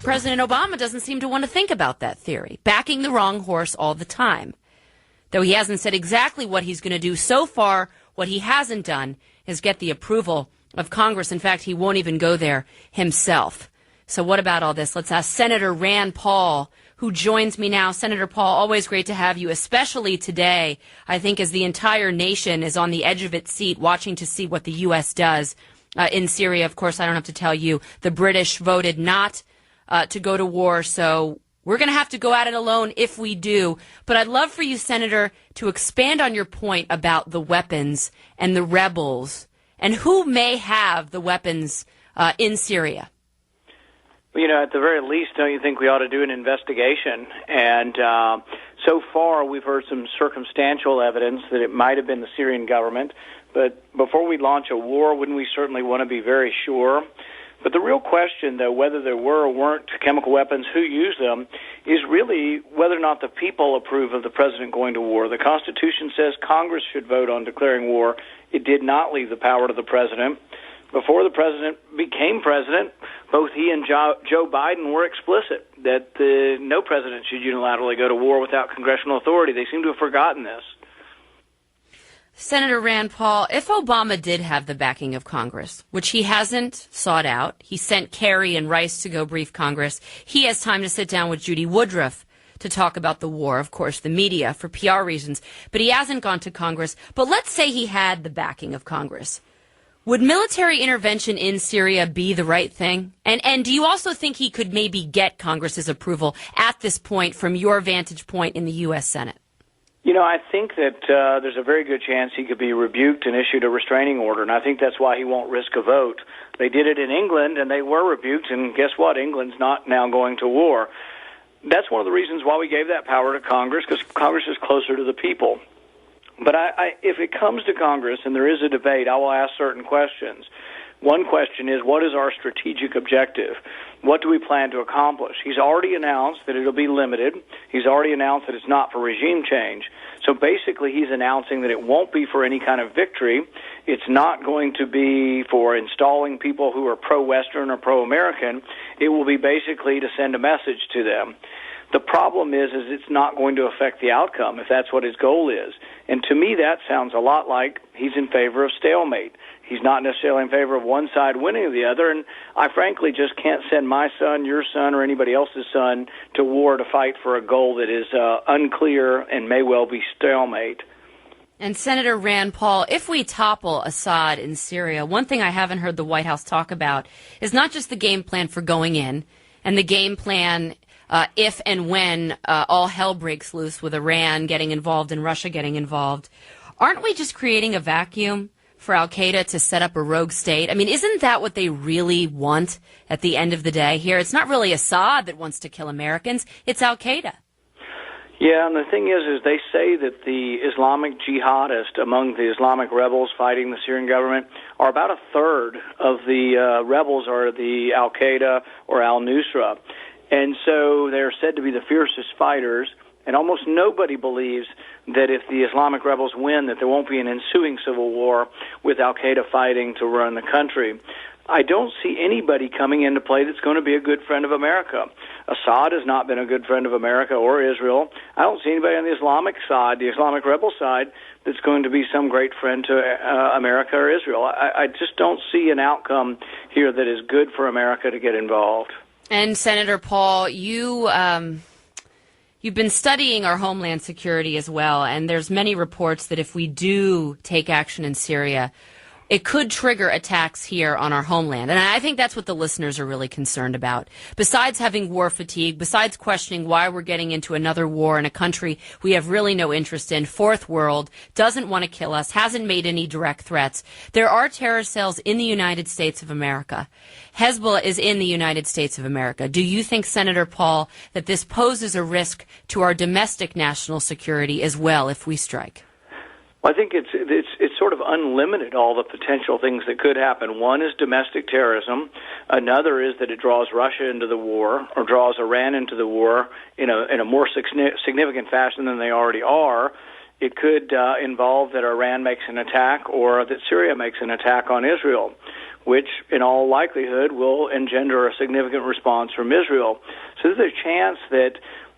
President Obama doesn't seem to want to think about that theory, backing the wrong horse all the time. Though he hasn't said exactly what he's going to do. So far, what he hasn't done is get the approval of Congress. In fact, he won't even go there himself. So what about all this? Let's ask Senator Rand Paul, who joins me now. Senator Paul, always great to have you, especially today, I think, as the entire nation is on the edge of its seat watching to see what the U.S. does in Syria. Of course, I don't have to tell you, the British voted not to go to war, so we're going to have to go at it alone if we do. But I'd love for you, Senator, to expand on your point about the weapons and the rebels and who may have the weapons in Syria. Well, at the very least, don't you think we ought to do an investigation? And so far, we've heard some circumstantial evidence that it might have been the Syrian government. But before we launch a war, wouldn't we certainly want to be very sure? But the real question, though, whether there were or weren't chemical weapons, who used them, is really whether or not the people approve of the president going to war. The Constitution says Congress should vote on declaring war. It did not leave the power to the president. Before the president became president, both he and Joe Biden were explicit that no president should unilaterally go to war without congressional authority. They seem to have forgotten this. Senator Rand Paul, if Obama did have the backing of Congress, which he hasn't sought out, he sent Kerry and Rice to go brief Congress. He has time to sit down with Judy Woodruff to talk about the war, of course, the media, for PR reasons. But he hasn't gone to Congress. But let's say he had the backing of Congress. Would military intervention in Syria be the right thing? And do you also think he could maybe get Congress's approval at this point from your vantage point in the U.S. Senate? I think that there's a very good chance he could be rebuked and issued a restraining order, and I think that's why he won't risk a vote. They did it in England, and they were rebuked, and guess what? England's not now going to war. That's one of the reasons why we gave that power to Congress, because Congress is closer to the people. But if it comes to Congress and there is a debate, I will ask certain questions. One question is, what is our strategic objective? What do we plan to accomplish? He's already announced that it'll be limited. He's already announced that it's not for regime change. So basically, he's announcing that it won't be for any kind of victory. It's not going to be for installing people who are pro-Western or pro-American. It will be basically to send a message to them. The problem is it's not going to affect the outcome if that's what his goal is. And to me, that sounds a lot like he's in favor of stalemate. He's not necessarily in favor of one side winning or the other, and I frankly just can't send my son, your son, or anybody else's son to war to fight for a goal that is unclear and may well be stalemate. And Senator Rand Paul, if we topple Assad in Syria, one thing I haven't heard the White House talk about is not just the game plan for going in and the game plan if and when all hell breaks loose with Iran getting involved and Russia getting involved. Aren't we just creating a vacuum for al-Qaeda to set up a rogue state? I mean, isn't that what they really want at the end of the day here? It's not really Assad that wants to kill Americans. It's al-Qaeda. Yeah, and the thing is they say that the Islamic jihadists among the Islamic rebels fighting the Syrian government are about a third of the rebels are the al-Qaeda or al-Nusra. And so they're said to be the fiercest fighters, and almost nobody believes that if the Islamic rebels win, that there won't be an ensuing civil war with al-Qaeda fighting to run the country. I don't see anybody coming into play that's going to be a good friend of America. Assad has not been a good friend of America or Israel. I don't see anybody on the Islamic side, the Islamic rebel side, that's going to be some great friend to America or Israel. I just don't see an outcome here that is good for America to get involved. And Senator Paul, you've been studying our homeland security as well, and there's many reports that if we do take action in Syria, it could trigger attacks here on our homeland. And I think that's what the listeners are really concerned about. Besides having war fatigue, besides questioning why we're getting into another war in a country we have really no interest in, fourth world, doesn't want to kill us, hasn't made any direct threats, there are terror cells in the United States of America. Hezbollah is in the United States of America. Do you think, Senator Paul, that this poses a risk to our domestic national security as well if we strike? I think it's sort of unlimited, all the potential things that could happen. One is domestic terrorism. Another is that it draws Russia into the war or draws Iran into the war in a more significant fashion than they already are. It could involve that Iran makes an attack or that Syria makes an attack on Israel. which in all likelihood will engender a significant response from Israel. So there's a chance that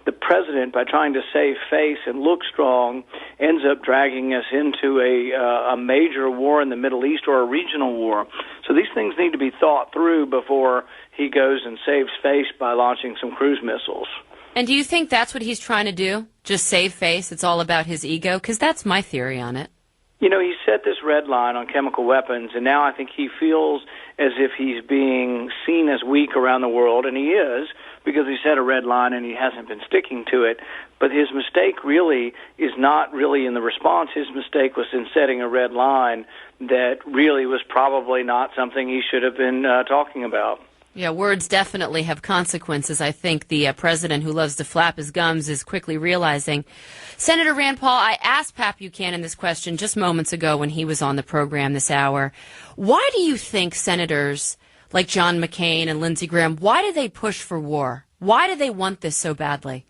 the president, by trying to save face and look strong, ends up dragging us into a major war in the Middle East or a regional war. So these things need to be thought through before he goes and saves face by launching some cruise missiles. And do you think that's what he's trying to do? Just save face? It's all about his ego? Because that's my theory on it. You know, he set this red line on chemical weapons, and now I think he feels as if he's being seen as weak around the world, and he is, because he set a red line and he hasn't been sticking to it. But his mistake really is not really in the response. His mistake was in setting a red line that really was probably not something he should have been talking about. Yeah, words definitely have consequences. I think the president who loves to flap his gums is quickly realizing. Senator Rand Paul, I asked Pat Buchanan this question just moments ago when he was on the program this hour. Why do you think senators like John McCain and Lindsey Graham, why do they push for war? Why do they want this so badly?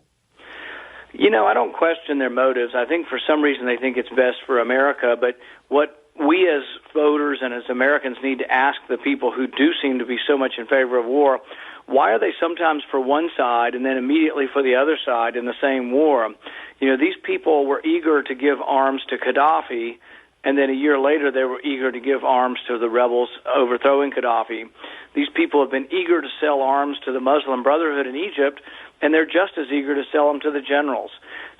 You know, I don't question their motives. I think for some reason they think it's best for America, but what we as voters and as Americans need to ask the people who do seem to be so much in favor of war, why are they sometimes for one side and then immediately for the other side in the same war? You know, these people were eager to give arms to Gaddafi, and then a year later they were eager to give arms to the rebels overthrowing Gaddafi. These people have been eager to sell arms to the Muslim Brotherhood in Egypt, and they're just as eager to sell them to the generals.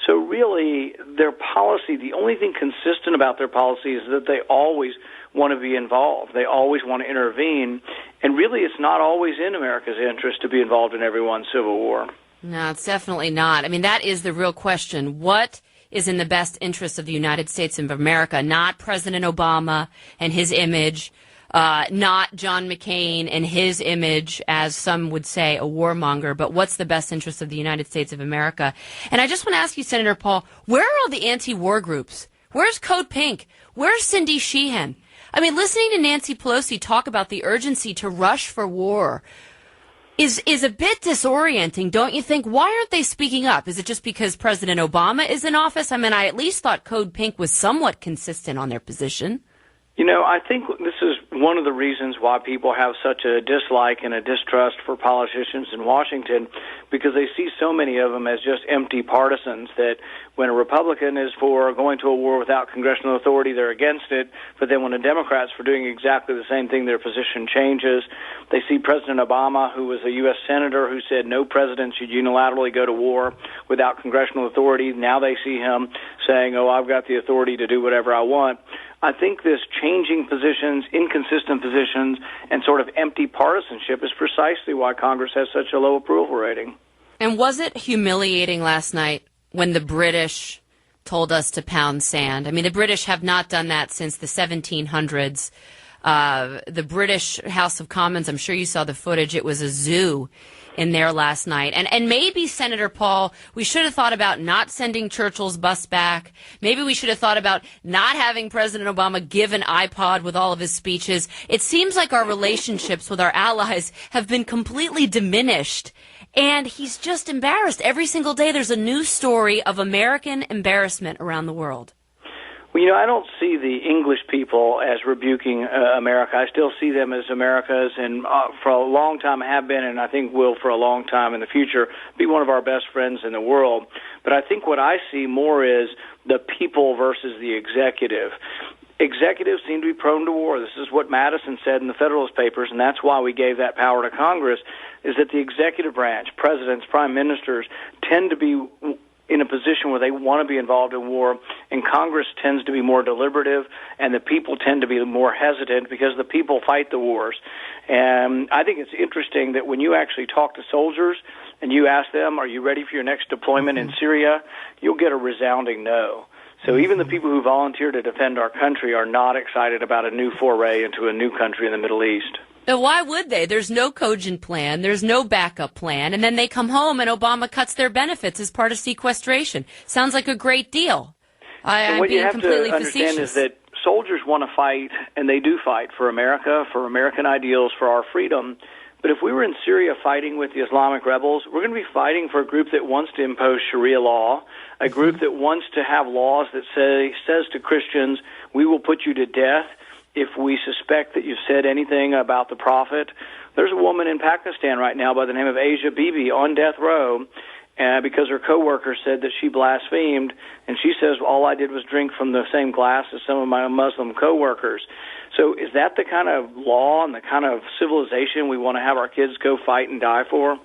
So really, their policy, the only thing consistent about their policy is that they always want to be involved. They always want to intervene. And really, it's not always in America's interest to be involved in everyone's civil war. No, it's definitely not. I mean, that is the real question. What is in the best interest of the United States of America? Not President Obama and his image, not John McCain and his image, as some would say, a warmonger, but what's the best interest of the United States of America? And I just want to ask you, Senator Paul, where are all the anti-war groups? Where's Code Pink? Where's Cindy Sheehan? I mean, listening to Nancy Pelosi talk about the urgency to rush for war is a bit disorienting, don't you think? Why aren't they speaking up? Is it just because President Obama is in office? I mean, I at least thought Code Pink was somewhat consistent on their position. You know, I think this is one of the reasons why people have such a dislike and a distrust for politicians in Washington, because they see so many of them as just empty partisans, that when a Republican is for going to a war without congressional authority, they're against it, but then when a Democrat's for doing exactly the same thing, their position changes. They see President Obama, who was a U.S. Senator who said no president should unilaterally go to war without congressional authority. Now they see him saying, oh, I've got the authority to do whatever I want. I think this changing positions, inconsistent positions, and sort of empty partisanship is precisely why Congress has such a low approval rating. And was it humiliating last night when the British told us to pound sand? I mean, the British have not done that since the 1700s. The British House of Commons, I'm sure you saw the footage, it was a zoo in there last night. And maybe, Senator Paul, we should have thought about not sending Churchill's bus back. Maybe we should have thought about not having President Obama give an iPod with all of his speeches. It seems like our relationships with our allies have been completely diminished. And he's just embarrassed. Every single day there's a new story of American embarrassment around the world. Well, you know, I don't see the English people as rebuking America. I still see them as America's, and for a long time have been, and I think will for a long time in the future, be one of our best friends in the world. But I think what I see more is the people versus the executive. Executives seem to be prone to war. This is what Madison said in the Federalist Papers, and that's why we gave that power to Congress, is that the executive branch, presidents, prime ministers, tend to be in a position where they want to be involved in war, and Congress tends to be more deliberative, and the people tend to be more hesitant because the people fight the wars. And I think it's interesting that when you actually talk to soldiers and you ask them, are you ready for your next deployment in Syria, you'll get a resounding no. So even the people who volunteer to defend our country are not excited about a new foray into a new country in the Middle East. Now, why would they? There's no cogent plan. There's no backup plan. And then they come home and Obama cuts their benefits as part of sequestration. Sounds like a great deal. I'm being completely facetious. What you have to understand is that soldiers want to fight, and they do fight for America, for American ideals, for our freedom. But if we were in Syria fighting with the Islamic rebels, we're going to be fighting for a group that wants to impose Sharia law, a group that wants to have laws that says to Christians, we will put you to death if we suspect that you've said anything about the Prophet. There's a woman in Pakistan right now by the name of Asia Bibi on death row because her coworker said that she blasphemed, and she says, all I did was drink from the same glass as some of my Muslim coworkers. So is that the kind of law and the kind of civilization we want to have our kids go fight and die for?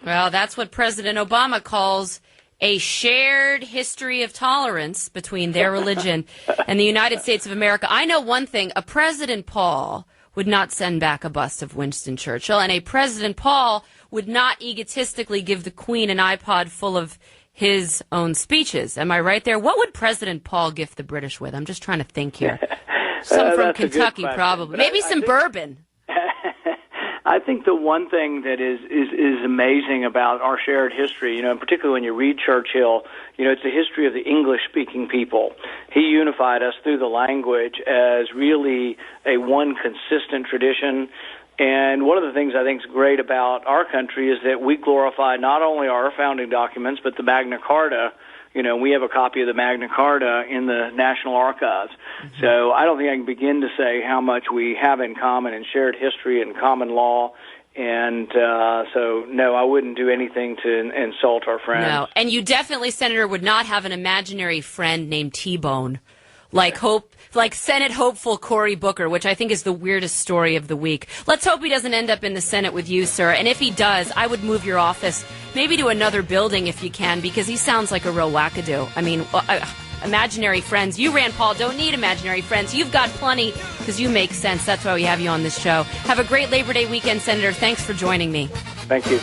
Well, that's what President Obama calls a shared history of tolerance between their religion and the United States of America. I know one thing. A President Paul would not send back a bust of Winston Churchill, and a President Paul would not egotistically give the Queen an iPod full of his own speeches. Am I right there? What would President Paul gift the British with? I'm just trying to think here. Some from Kentucky, probably. Maybe some bourbon. I think the one thing that is amazing about our shared history, and particularly when you read Churchill, it's the history of the English-speaking people. He unified us through the language as really a one consistent tradition. And one of the things I think is great about our country is that we glorify not only our founding documents, but the Magna Carta. We have a copy of the Magna Carta in the National Archives. Mm-hmm. So I don't think I can begin to say how much we have in common in shared history and common law. And so, no, I wouldn't do anything to insult our friends. No, and you definitely, Senator, would not have an imaginary friend named T-Bone, like Senate hopeful Cory Booker, which I think is the weirdest story of the week. Let's hope he doesn't end up in the Senate with you, sir. And if he does, I would move your office maybe to another building if you can, because he sounds like a real wackadoo. I mean, imaginary friends. You, Rand Paul, don't need imaginary friends. You've got plenty because you make sense. That's why we have you on this show. Have a great Labor Day weekend, Senator. Thanks for joining me. Thank you.